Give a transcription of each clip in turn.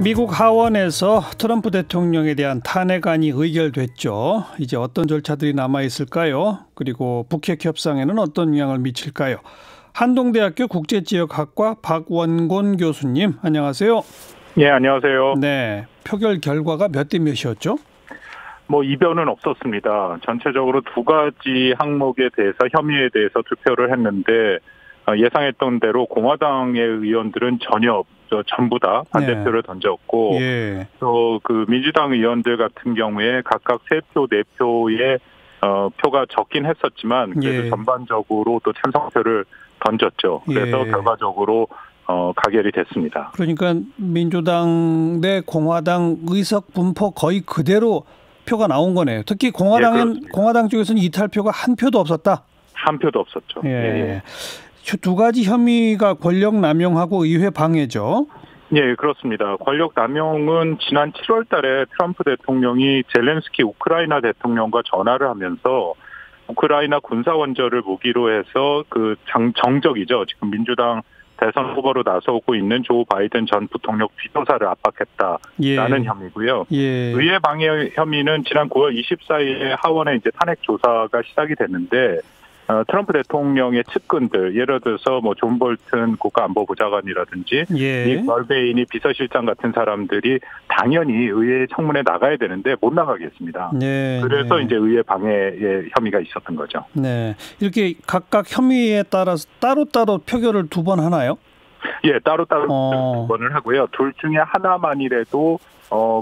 미국 하원에서 트럼프 대통령에 대한 탄핵안이 의결됐죠. 이제 어떤 절차들이 남아있을까요? 그리고 북핵 협상에는 어떤 영향을 미칠까요? 한동대학교 국제지역학과 박원곤 교수님, 안녕하세요. 예, 안녕하세요. 네, 표결 결과가 몇 대 몇이었죠? 이변은 없었습니다. 전체적으로 두 가지 항목에 대해서 혐의에 대해서 투표를 했는데 예상했던 대로 공화당의 의원들은 전부 다 반대표를 던졌고 예. 또 그 민주당 의원들 같은 경우에 각각 3표, 4표의 표가 적긴 했었지만 그래도 전반적으로 또 찬성표를 던졌죠. 그래서 결과적으로 가결이 됐습니다. 그러니까 민주당 대 공화당 의석 분포 거의 그대로 표가 나온 거네요. 특히 공화당 쪽에서는 이탈표가 한 표도 없었다. 한 표도 없었죠. 예. 두 가지 혐의가 권력 남용하고 의회 방해죠. 예, 그렇습니다. 권력 남용은 지난 7월 달에 트럼프 대통령이 젤렌스키 우크라이나 대통령과 전화를 하면서 우크라이나 군사 원조를 무기로 해서 정적이죠. 지금 민주당 대선 후보로 나서고 있는 조 바이든 전 부통령 뒤도사를 압박했다라는 혐의고요. 의회 방해 혐의는 지난 9월 24일에 하원에 이제 탄핵 조사가 시작이 됐는데 트럼프 대통령의 측근들, 예를 들어서 존 볼튼 국가안보보좌관이라든지 닉 멀베이니 비서실장 같은 사람들이 당연히 의회 청문회 나가야 되는데 못 나가게 했습니다. 그래서 이제 의회 방해의 혐의가 있었던 거죠. 네, 이렇게 각각 혐의에 따라서 따로따로 표결을 두 번 하나요? 예, 따로따로 두 번을 하고요. 둘 중에 하나만이라도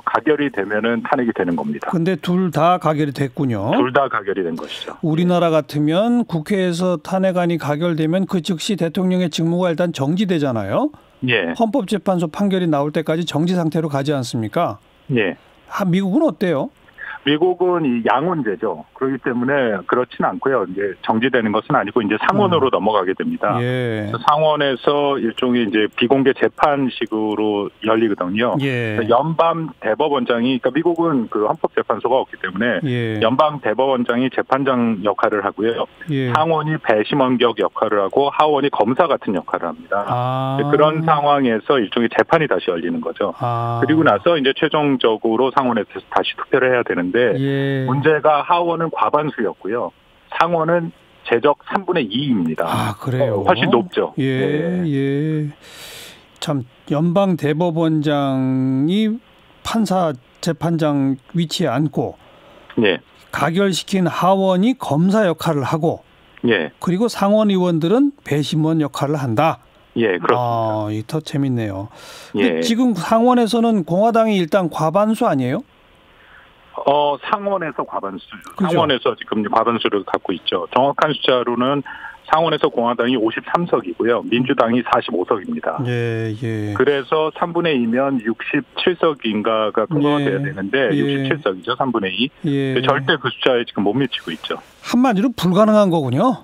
가결이 되면은 탄핵이 되는 겁니다. 근데 둘 다 가결이 됐군요. 둘 다 가결이 된 것이죠. 우리나라 같으면 국회에서 탄핵안이 가결되면 그 즉시 대통령의 직무가 일단 정지되잖아요. 예. 헌법재판소 판결이 나올 때까지 정지 상태로 가지 않습니까? 예. 미국은 어때요? 미국은 이 양원제죠. 그렇기 때문에 그렇지는 않고요. 이제 정지되는 것은 아니고 이제 상원으로 넘어가게 됩니다. 상원에서 일종의 이제 비공개 재판식으로 열리거든요. 연방 대법원장이, 그러니까 미국은 그 헌법재판소가 없기 때문에 연방 대법원장이 재판장 역할을 하고요. 상원이 배심원격 역할을 하고 하원이 검사 같은 역할을 합니다. 그런 상황에서 일종의 재판이 다시 열리는 거죠. 그리고 나서 이제 최종적으로 상원에서 다시 투표를 해야 되는데 문제가 하원은 과반수였고요. 상원은 제적 3분의 2입니다. 그래요? 훨씬 높죠. 참 연방 대법원장이 판사 재판장 위치에 앉고 가결시킨 하원이 검사 역할을 하고 그리고 상원 의원들은 배심원 역할을 한다. 그렇습니다. 더 재밌네요. 지금 상원에서는 공화당이 일단 과반수 아니에요? 상원에서 과반수. 상원에서 지금 과반수를 갖고 있죠. 정확한 숫자로는 상원에서 공화당이 53석이고요. 민주당이 45석입니다. 그래서 3분의 2면 67석인가가 통과돼야 되는데 67석이죠. 3분의 2. 절대 그 숫자에 지금 못 미치고 있죠. 한마디로 불가능한 거군요.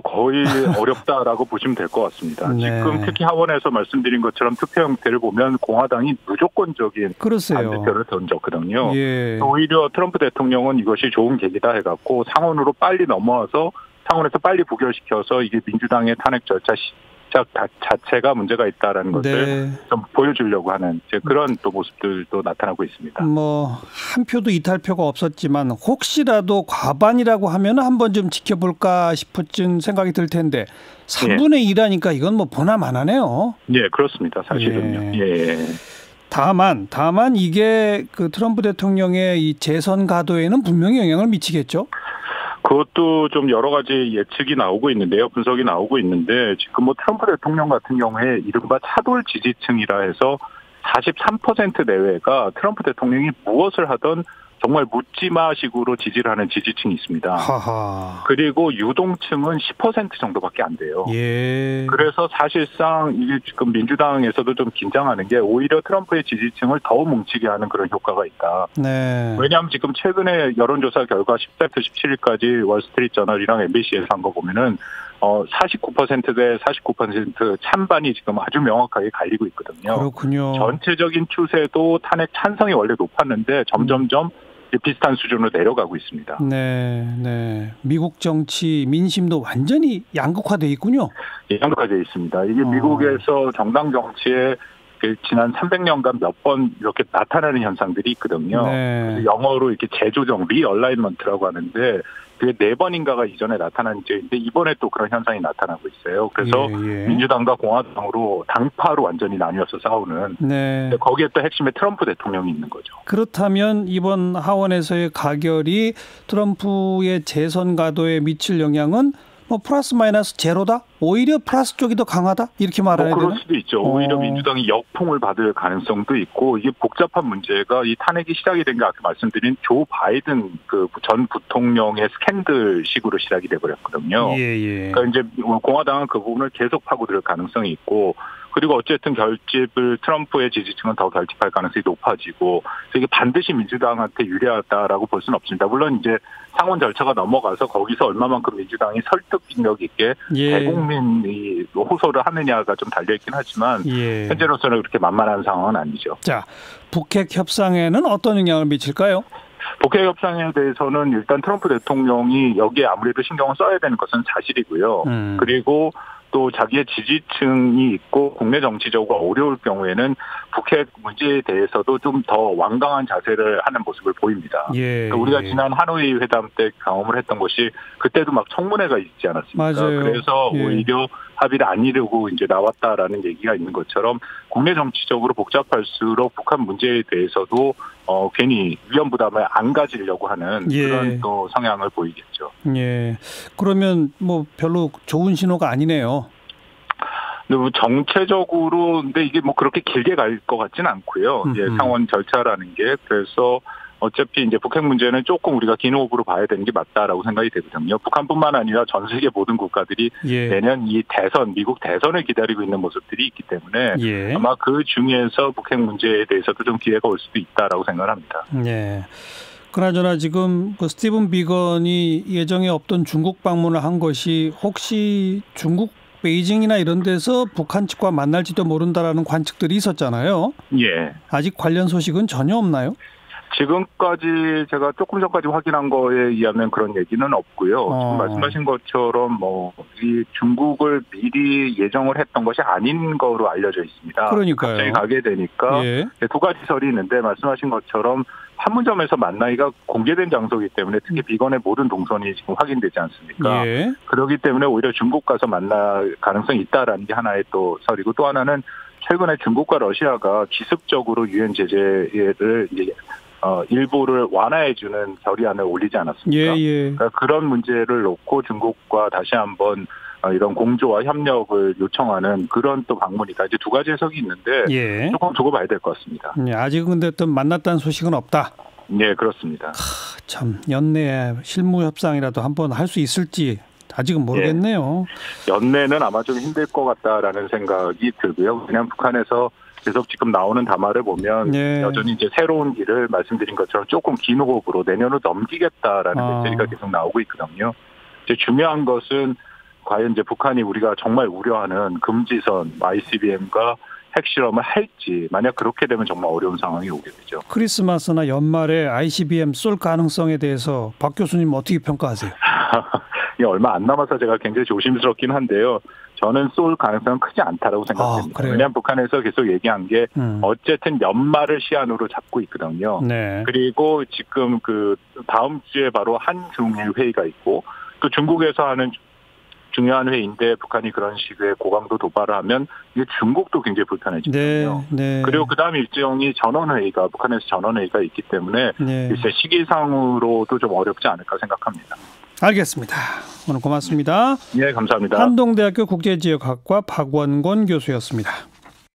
거의 어렵다라고 보시면 될 것 같습니다. 지금 특히 하원에서 말씀드린 것처럼 투표 형태를 보면 공화당이 무조건적인 반대표를 던졌거든요. 오히려 트럼프 대통령은 이것이 좋은 계기다 해갖고 상원으로 빨리 넘어와서 상원에서 빨리 부결시켜서 이게 민주당의 탄핵 절차 시작 자체가 문제가 있다라는 것을 좀 보여주려고 하는 그런 또 모습들도 나타나고 있습니다. 한 표도 이탈표가 없었지만 혹시라도 과반이라고 하면 한번 좀 지켜볼까 싶은 생각이 들 텐데 3분의 2라니까 이건 보나마나네요. 그렇습니다. 사실은요. 다만 이게 그 트럼프 대통령의 이 재선 가도에는 분명히 영향을 미치겠죠. 그것도 좀 여러 가지 예측이 나오고 있는데요. 분석이 나오고 있는데 지금 트럼프 대통령 같은 경우에 이른바 차돌 지지층이라 해서 43% 내외가 트럼프 대통령이 무엇을 하든 정말 묻지마식으로 지지를 하는 지지층이 있습니다. 그리고 유동층은 10% 정도밖에 안 돼요. 그래서 사실상 이게 지금 민주당에서도 좀 긴장하는 게 오히려 트럼프의 지지층을 더 뭉치게 하는 그런 효과가 있다. 왜냐하면 지금 최근에 여론조사 결과 14일부터 17일까지 월스트리트저널이랑 MBC에서 한 거 보면은 49% 대 49% 찬반이 지금 아주 명확하게 갈리고 있거든요. 그렇군요. 전체적인 추세도 탄핵 찬성이 원래 높았는데 점점점 비슷한 수준으로 내려가고 있습니다. 미국 정치 민심도 완전히 양극화돼 있군요. 양극화돼 있습니다. 이게 미국에서 정당 정치에 지난 300년간 몇 번 이렇게 나타나는 현상들이 있거든요. 네. 그래서 영어로 이렇게 재조정, 리얼라인먼트라고 하는데 그게 4번인가가 이전에 나타난 적인데 이번에 또 그런 현상이 나타나고 있어요. 그래서 민주당과 공화당으로 당파로 완전히 나뉘어서 싸우는 네. 거기에 또 핵심에 트럼프 대통령이 있는 거죠. 그렇다면 이번 하원에서의 가결이 트럼프의 재선 가도에 미칠 영향은 뭐 플러스 마이너스 제로다? 오히려 플러스 쪽이 더 강하다? 이렇게 말해야 되나? 그럴 수도 있죠. 오히려 민주당이 역풍을 받을 가능성도 있고 이게 복잡한 문제가 이 탄핵이 시작이 된 게 아까 말씀드린 조 바이든 그 전 부통령의 스캔들식으로 시작이 돼버렸거든요. 그러니까 이제 공화당은 그 부분을 계속 파고들 가능성이 있고 그리고 어쨌든 결집을 트럼프의 지지층은 더 결집할 가능성이 높아지고 그래서 이게 반드시 민주당한테 유리하다라고 볼 수는 없습니다. 물론 이제 상원 절차가 넘어가서 거기서 얼마만큼 민주당이 설득력 있게 대국민이 호소를 하느냐가 좀 달려있긴 하지만 현재로서는 그렇게 만만한 상황은 아니죠. 자, 북핵 협상에는 어떤 영향을 미칠까요? 북핵 협상에 대해서는 일단 트럼프 대통령이 여기에 아무래도 신경을 써야 되는 것은 사실이고요. 그리고 또 자기의 지지층이 있고 국내 정치적으로 어려울 경우에는 북핵 문제에 대해서도 좀 더 완강한 자세를 하는 모습을 보입니다. 그러니까 우리가 지난 하노이 회담 때 경험을 했던 것이 그때도 막 청문회가 있지 않았습니까? 맞아요. 그래서 오히려 합의를 안 이루고 이제 나왔다라는 얘기가 있는 것처럼 국내 정치적으로 복잡할수록 북한 문제에 대해서도 괜히 위험 부담을 안 가지려고 하는 그런 또 성향을 보이겠죠. 그러면 뭐 별로 좋은 신호가 아니네요. 정체적으로 근데 이게 뭐 그렇게 길게 갈 것 같지는 않고요. 이제 상원 절차라는 게 그래서 어차피 이제 북핵 문제는 조금 우리가 긴 호흡으로 봐야 되는 게 맞다라고 생각이 되거든요. 북한뿐만 아니라 전 세계 모든 국가들이 내년 이 미국 대선을 기다리고 있는 모습들이 있기 때문에 아마 그 중에서 북핵 문제에 대해서도 좀 기회가 올 수도 있다라고 생각합니다. 그나저나 지금 그 스티븐 비건이 예정에 없던 중국 방문을 한 것이 혹시 중국 베이징이나 이런 데서 북한 측과 만날지도 모른다라는 관측들이 있었잖아요. 아직 관련 소식은 전혀 없나요? 지금까지 제가 조금 전까지 확인한 거에 의하면 그런 얘기는 없고요. 지금 말씀하신 것처럼 이 중국을 미리 예정을 했던 것이 아닌 거로 알려져 있습니다. 그러니까요. 갑자기 가게 되니까 두 가지 설이 있는데 말씀하신 것처럼 판문점에서 만나기가 공개된 장소이기 때문에 특히 비건의 모든 동선이 지금 확인되지 않습니까? 그렇기 때문에 오히려 중국 가서 만날 가능성이 있다라는 게 하나의 또 설이고 또 하나는 최근에 중국과 러시아가 기습적으로 유엔 제재를 이제 일부를 완화해주는 결의안을 올리지 않았습니까? 그러니까 그런 문제를 놓고 중국과 다시 한번 이런 공조와 협력을 요청하는 그런 또 방문이다. 이제 두 가지 해석이 있는데 조금 두고 봐야 될 것 같습니다. 아직은 근데 또 만났다는 소식은 없다. 그렇습니다. 참 연내에 실무 협상이라도 한번 할 수 있을지 아직은 모르겠네요. 연내는 아마 좀 힘들 것 같다라는 생각이 들고요. 그냥 북한에서 계속 지금 나오는 담화를 보면 여전히 이제 새로운 길을 말씀드린 것처럼 조금 긴 호흡으로 내년으로 넘기겠다라는 메시지가 계속 나오고 있거든요. 이제 중요한 것은 과연 이제 북한이 우리가 정말 우려하는 금지선 ICBM과 핵실험을 할지 만약 그렇게 되면 정말 어려운 상황이 오게 되죠. 크리스마스나 연말에 ICBM 쏠 가능성에 대해서 박 교수님 어떻게 평가하세요? 얼마 안 남아서 제가 굉장히 조심스럽긴 한데요. 저는 쏠 가능성은 크지 않다라고 생각합니다. 왜냐하면 북한에서 계속 얘기한 게 어쨌든 연말을 시한으로 잡고 있거든요. 그리고 지금 그 다음 주에 바로 한중일 회의가 있고 또 중국에서 하는 중요한 회의인데 북한이 그런 식의 고강도 도발을 하면 이게 중국도 굉장히 불편해지거든요. 그리고 그다음 일정이 전원회의가 북한에서 전원회의가 있기 때문에 글쎄 시기상으로도 좀 어렵지 않을까 생각합니다. 알겠습니다. 오늘 고맙습니다. 감사합니다. 한동대학교 국제지역학과 박원권 교수였습니다.